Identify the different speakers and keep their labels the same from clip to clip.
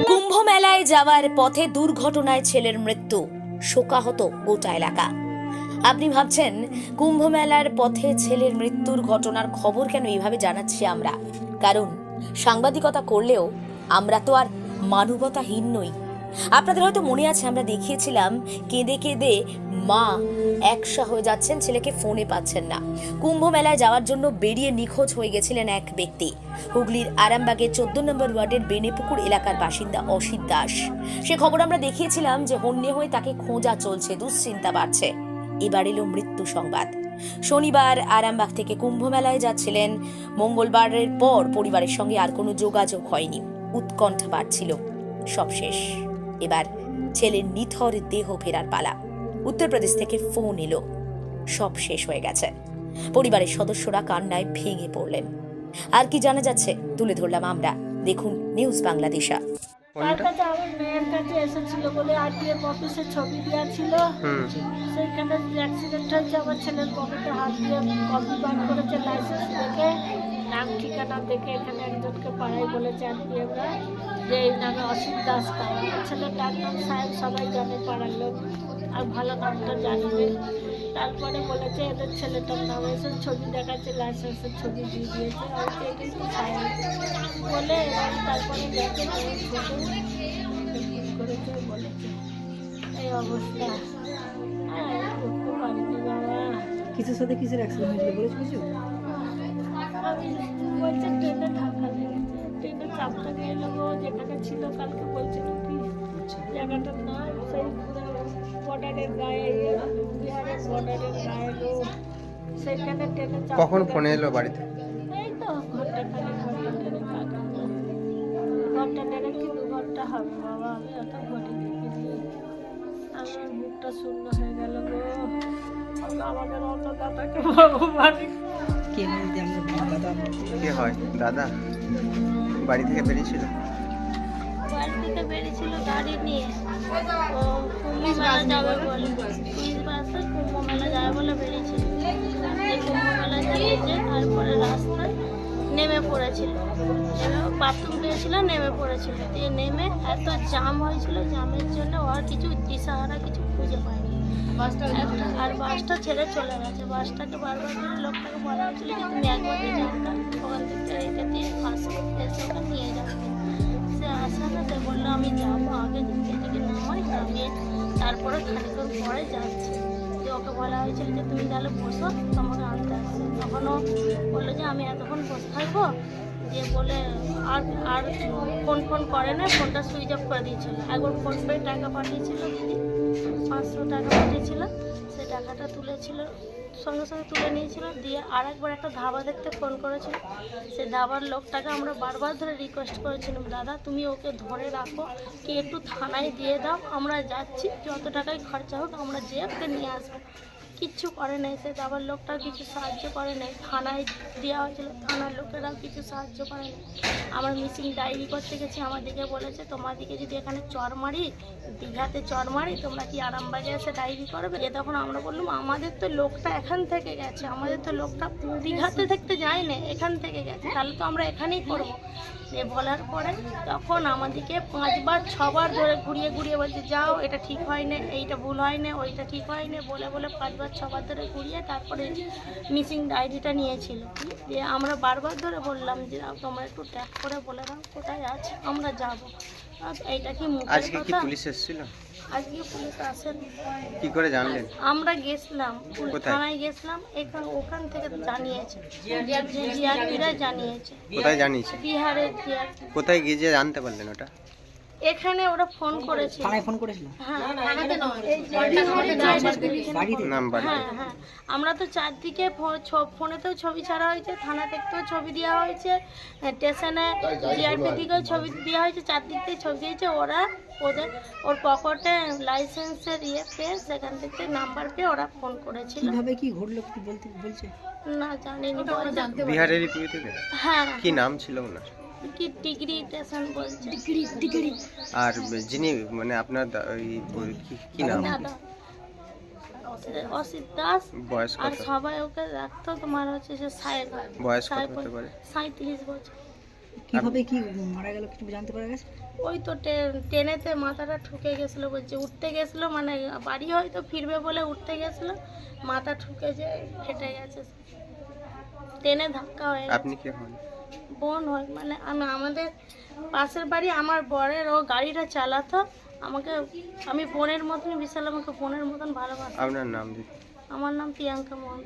Speaker 1: কুম্ভ মেলায় যাওয়ার পথে দুর্ঘটনায় ছেলের মৃত্যু, শোকাহত গোটা এলাকা। আপনি ভাবছেন কুম্ভ মেলার পথে ছেলের মৃত্যুর ঘটনার খবর কেন এইভাবে জানাচ্ছি আমরা? কারণ সাংবাদিকতা করলেও আমরা তো আর মানবতাহীন নই। আপনাদের হয়তো মনে আছে, আমরা দেখিয়েছিলাম কেঁদে কেঁদে মা একসা হয়ে যাচ্ছেন, ছেলেকে ফোনে পাচ্ছেন না। কুম্ভ মেলায় যাওয়ার জন্য বেরিয়ে নিখোঁজ হয়ে গেছিলেন এক ব্যক্তি, হুগলির আরামবাগের 14 নম্বর ওয়ার্ডের বেনেপুকুর এলাকার বাসিন্দা অসিত দাস। সে খবর আমরা দেখিয়েছিলাম যে হন্যে হয়ে তাকে খোঁজা চলছে, দুশ্চিন্তা বাড়ছে। এবার এলো মৃত্যু সংবাদ। শনিবার আরামবাগ থেকে কুম্ভ মেলায় যাচ্ছিলেন। মঙ্গলবারের পর পরিবারের সঙ্গে আর কোনো যোগাযোগ হয়নি, উৎকণ্ঠা বাড়ছিল। সব শেষ, এবার ছেলের নিথর দেহ ফেরার পালা। উত্তরপ্রদেশ থেকে ফোন এলো, সব শেষ হয়ে গেছে। পরিবারের সদস্যরা কান্নায় ভেঙে পড়লেন। আর কি জানা যাচ্ছে তুলে ধরলাম আমরা, দেখুন নিউজ বাংলাদেশা।
Speaker 2: তার কাছে আমার মেয়ের কাছে এসেছিল বলে আরটিএফ অফিসে ছবি দেওয়া ছিল, সেইখানে অ্যাক্সিডেন্ট হয়েছে। আমার ছেলের পকেটে হাত দিয়ে কপি বার করেছে, লাইসেন্স দেখে, নাম ঠিকানা দেখে এখানে একজনকে পাড়ায় বলেছে আরটিএফরা যে এই নামে অসিত দাস। আমার ছেলের ডাক নাম সাহেব, সবাই জানে পাড়ার লোক, আর ভালো নামটা জানবে। তারপরে বলেছে এদের ছেলেটার নাম, এসে ছবি দেখাচ্ছে, লাইসেন্সের ছবি দিয়ে দিয়েছে, আর এটাই তো সাহেব বলে। এবার তারপরে গেছে করেছে, বলেছে এই অবস্থা। হ্যাঁ, উঠতে পারিনি বাবা।
Speaker 3: কিছুর সাথে কিসের অ্যাক্সিডেন্ট হয়েছিল বলেছ কিছু?
Speaker 2: আমি বলছে ট্রেনে ধাক্কা লেগেছে, ট্রেনে চাপটা নিয়ে নেবো যেখানে ছিল কালকে। বলছিল কি জায়গাটার নাম, সেই বর্ডারের গায়ে, বিহারের বর্ডারের গায়ে লোক, সেখানে ট্রেনে চাপ।
Speaker 4: কখন ফোন এলো বাড়িতে?
Speaker 2: এই তো ঘন্টা দেড়েক কি 2 ঘন্টা হবে বাবা। আমি অত ঘটি দেখিনি, আমার বুকটা শূন্য হয়ে গেল গো। আমাদের অন্য দাদাকে ভগবান
Speaker 3: কে বলতে আমরা দাদা
Speaker 4: কে হয়? দাদা বাড়ি থেকে বেরিয়েছিল?
Speaker 2: বাড়ি থেকে বেরিয়েছিল গাড়ি নিয়ে, ও কুম্ভ মেলা যাবে বলে, বাসে কুম্ভ মেলা যাবে বলে বেরিয়েছিল। এই কুম্ভ মেলা যাচ্ছে, তারপরে রাস্তায় নেমে পড়েছিল, বাথরুম পেয়েছিল, নেমে পড়েছিল। দিয়ে নেমে এত জাম হয়েছিল, জামের জন্য ওর কিছু দিশাহারা কিছু খুঁজে পায়নি। আর বাসটা ছেড়ে চলে গেছে। বাসটাকে বারবার করে লোকটাকে বলা হয়েছিল যে তুমি একবার দেখে একটা ওখান থেকে রেখে দিয়ে আসো, এসে ওখানে নিয়ে যাবে। সে আসে না, সে বললো আমি যাবো, আগে থেকে নামাই, নামিয়ে তারপরে খানিক্ষণ পরে যাচ্ছি। যে ওকে বলা হয়েছিল যে তুমি তাহলে বসো, তোমাকে আনতে আসছে। তখনও বললো যে আমি এতক্ষণ বসে থাকবো। দিয়ে বলে আর ফোন করে না, ফোনটা সুইচ অফ করে দিয়েছিল। একবার ফোন পে টাকা পাঠিয়েছিল দিদি, 500 টাকা পাঠিয়েছিল, সে টাকাটা তুলেছিল, সঙ্গে সঙ্গে তুলে নিয়েছিল। দিয়ে আর একবার একটা ধাবা দেখতে ফোন করেছিল। সে ধাবার লোকটাকে আমরা বারবার ধরে রিকোয়েস্ট করেছিলাম, দাদা তুমি ওকে ধরে রাখো, কি একটু থানায় দিয়ে দাও, আমরা যাচ্ছি, যত টাকায় খরচা হোক আমরা যেয়ে ওকে নিয়ে আসবো। কিচ্ছু করে নাই, সে ধাবার লোকটা কিছু সাহায্য করে নাই। থানায় দেওয়া হয়েছিল, থানার লোকেরাও কিছু সাহায্য করে নাই। আমরা মিসিং ডায়েরি করতে গেছি, আমাদেরকে বলেছে তোমাদেরকে যদি এখানে চর মারি, দীঘাতে চর মারি, তোমরা কি আরামবাগে এসে ডায়েরি করবে? তখন আমরা বললাম আমাদের তো লোকটা এখান থেকে গেছে, আমাদের তো লোকটা দীঘাতে দেখতে যায় না, এখান থেকে গেছে, তাহলে তো আমরা এখানেই করবো। যে বলার পরে তখন আমাদেরকে 5বার 6বার ধরে ঘুরিয়ে ঘুরিয়ে বলছে যাও, এটা ঠিক হয় না, এইটা ভুল হয় না, ওইটা ঠিক হয় না, বলে 5বার 6বার ধরে ঘুরিয়ে তারপরে মিসিং ডায়েরিটা নিয়েছিল। যে আমরা বারবার ধরে বললাম যে তোমরা একটু ট্যাগ করে বলে দাও কোথায় আছে, আমরা যাব। এইটা কি মুখের
Speaker 4: আজকে কি
Speaker 2: কথা?
Speaker 4: পুলিশ এসেছিল?
Speaker 2: আজকে পুলিশ আসেন।
Speaker 4: কি করে জানলেন?
Speaker 2: আমরা গেছিলাম, থানায় গেছিলাম, ওখান থেকে জানিয়েছে, জিআরপিরা জানিয়েছে।
Speaker 4: কোথায় জানিয়েছে?
Speaker 2: বিহারের জিআরপি।
Speaker 4: কোথায় গিয়ে যে জানতে পারলেন ওটা?
Speaker 2: এখানে ওরা ফোন করেছিল।
Speaker 3: থানায় ফোন করেছিল?
Speaker 2: হ্যাঁ,
Speaker 4: নাম বাড়ি?
Speaker 2: হ্যাঁ, আমরা তো চারদিকে ফোনেতেও ছবি ছাড়া হয়েছে, থানা থেকেও ছবি দেওয়া হয়েছে, স্টেশনে জিআরপি থেকেও ছবি দেওয়া হয়েছে, চারদিক থেকে ছবি দিয়েছে। ওর পকেটে লাইসেন্সের পেয়ে, সেখান থেকে নাম্বার পেয়ে ওরা ফোন করেছিল।
Speaker 3: কিভাবে কি ঘটলো কি বলছে?
Speaker 2: না জানিনি।
Speaker 4: বিহারেরই পুরী থেকে?
Speaker 2: হ্যাঁ।
Speaker 4: কি নাম ছিল ওনার?
Speaker 2: কি ডিগ্রি স্টেশন বলছে।
Speaker 4: আর যিনি মানে আপনার কি নাম?
Speaker 2: দাদা অসিত দাস।
Speaker 4: বয়স
Speaker 2: আর
Speaker 4: কত?
Speaker 2: সবাই ওকে রাখতো তোমার হচ্ছে যে
Speaker 4: বয়স কত হতে পারে?
Speaker 2: 37 বছর।
Speaker 3: কিভাবে কি মারা গেল কিছু জানতে পারা গেছে?
Speaker 2: ওই তো ট্রেনেতে মাথাটা ঠুকে গেছিলো বলছে, উঠতে গেছিলো মানে বাড়ি হয়তো ফিরবে বলে উঠতে গেছিলো, মাথা ঠুকে যে ফেটে গেছে, ট্রেনে ধাক্কা হয়ে গেছে।
Speaker 4: আপনি কে হন?
Speaker 2: বোন হয় মানে আমাদের পাশের বাড়ি, আমার বরের ও গাড়িটা চালাতো আমাকে, আমি বোনের মতনই, বিশাল আমাকে বোনের মতন ভালোবাসে।
Speaker 4: আপনার নাম দিদি?
Speaker 2: আমার নাম প্রিয়াঙ্কা মোহন।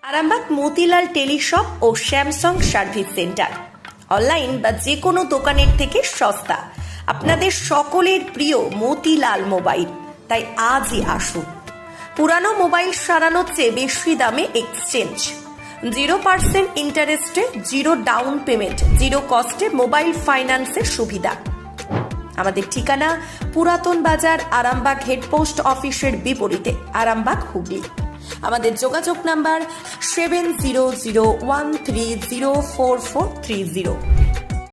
Speaker 5: আরামবাগ মতিলাল টেলিশপ ও স্যামসাং সার্ভিস সেন্টার অনলাইন বা যে কোনো দোকানের থেকে সস্তা। আপনাদের সকলের প্রিয় মতিলাল মোবাইল, তাই আজই আসুন। পুরানো মোবাইল সারানোর চেয়ে বেশি দামে এক্সচেঞ্জ, 0% ইন্টারেস্টে, 0 ডাউন পেমেন্ট, 0 কস্টে মোবাইল ফাইন্যান্সের সুবিধা। আমাদের ঠিকানা পুরাতন বাজার, আরামবাগ হেডপোস্ট অফিসের বিপরীতে, আরামবাগ, হুগলি। আমাদের যোগাযোগ নাম্বার 7001304430।